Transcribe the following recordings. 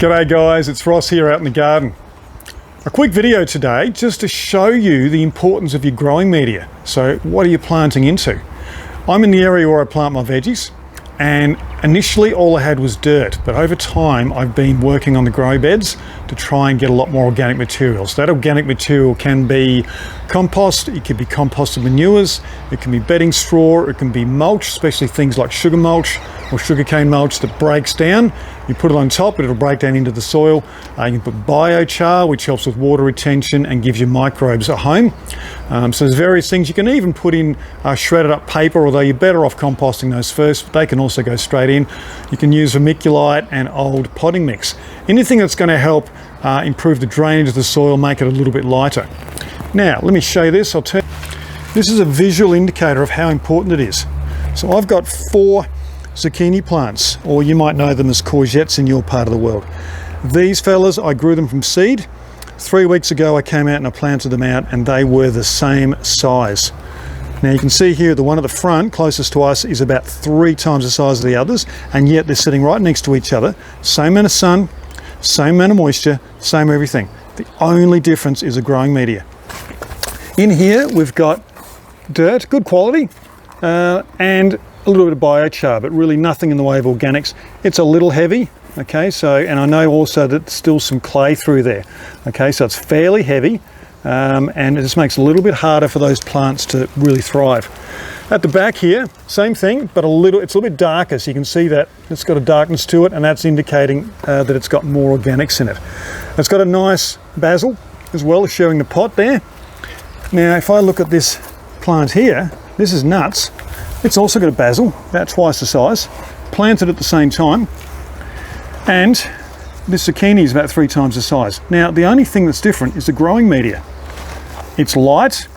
G'day guys, it's Ross here out in the garden. A quick video today just to show you the importance of your growing media. So what are you planting into? I'm in the area where I plant my veggies, and initially all I had was dirt, but over time I've been working on the grow beds to try and get a lot more organic material. So that organic material can be compost, it can be composted manures, it can be bedding straw, it can be mulch, especially things like sugar mulch or sugarcane mulch that breaks down. You put it on top and it'll break down into the soil. You can put biochar, which helps with water retention and gives you microbes at home. So there's various things. You can even put in shredded up paper, although you're better off composting those first, but they can also go straight in. You can use vermiculite and old potting mix. Anything that's going to help improve the drainage of the soil, make it a little bit lighter. Now, let me show you this. This is a visual indicator of how important it is. So I've got 4 zucchini plants, or you might know them as courgettes in your part of the world. These fellas, I grew them from seed. 3 weeks ago I came out and I planted them out, and they were the same size. Now you can see here the one at the front closest to us is about 3 times the size of the others, and yet they're sitting right next to each other. Same amount of sun, same amount of moisture, same everything. The only difference is the growing media. In here we've got dirt, good quality, and a little bit of biochar, but really nothing in the way of organics. It's a little heavy, okay, so, and I know also that there's still some clay through there, okay, so it's fairly heavy, and it just makes it a little bit harder for those plants to really thrive. At the back here, same thing, but it's a little bit darker, so you can see that it's got a darkness to it, and that's indicating that it's got more organics in it. It's got a nice basil as well, showing the pot there. Now if I look at this plant here, this is nuts. It's also got a basil, about twice the size, planted at the same time, and this zucchini is about 3 times the size. Now the only thing that's different is the growing media. It's light,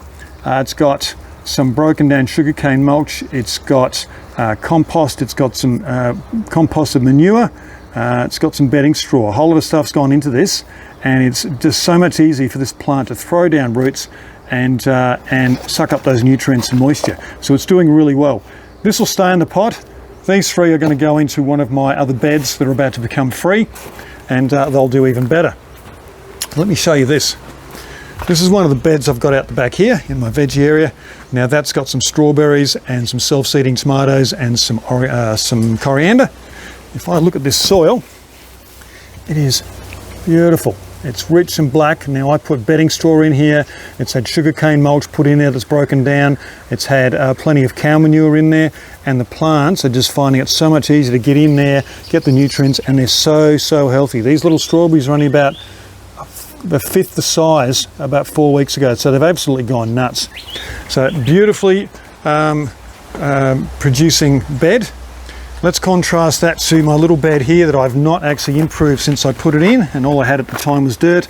it's got some broken down sugarcane mulch, it's got compost, it's got some composted manure, it's got some bedding straw. A whole lot of stuff's gone into this, and it's just so much easier for this plant to throw down roots and suck up those nutrients and moisture. So it's doing really well. This will stay in the pot. These 3 are going to go into one of my other beds that are about to become free, and they'll do even better. Let me show you this. This is one of the beds I've got out the back here in my veggie area. Now that's got some strawberries and some self-seeding tomatoes and some coriander. If I look at this soil, it is beautiful. It's rich and black. Now I put bedding straw in here. It's had sugarcane mulch put in there that's broken down. It's had plenty of cow manure in there, and the plants are just finding it so much easier to get in there, get the nutrients, and they're so healthy. These little strawberries are only about the 1/5 the size about 4 weeks ago, so they've absolutely gone nuts. So beautifully producing bed. Let's contrast that to my little bed here that I've not actually improved since I put it in, and all I had at the time was dirt.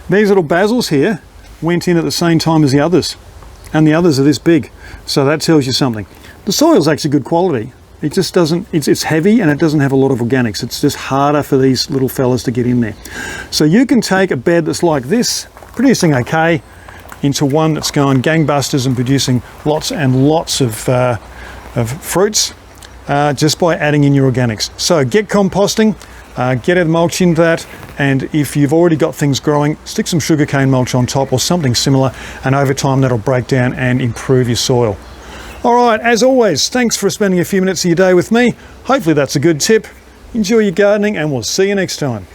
These little basils here went in at the same time as the others, and the others are this big, so that tells you something. The soil's actually good quality. It just doesn't, it's heavy and it doesn't have a lot of organics. It's just harder for these little fellas to get in there. So you can take a bed that's like this, producing okay, into one that's going gangbusters and producing lots and lots of fruits, just by adding in your organics. So get composting, get a mulch into that, and if you've already got things growing, stick some sugarcane mulch on top or something similar, and over time that'll break down and improve your soil. All right, as always, thanks for spending a few minutes of your day with me. Hopefully that's a good tip. Enjoy your gardening, and we'll see you next time.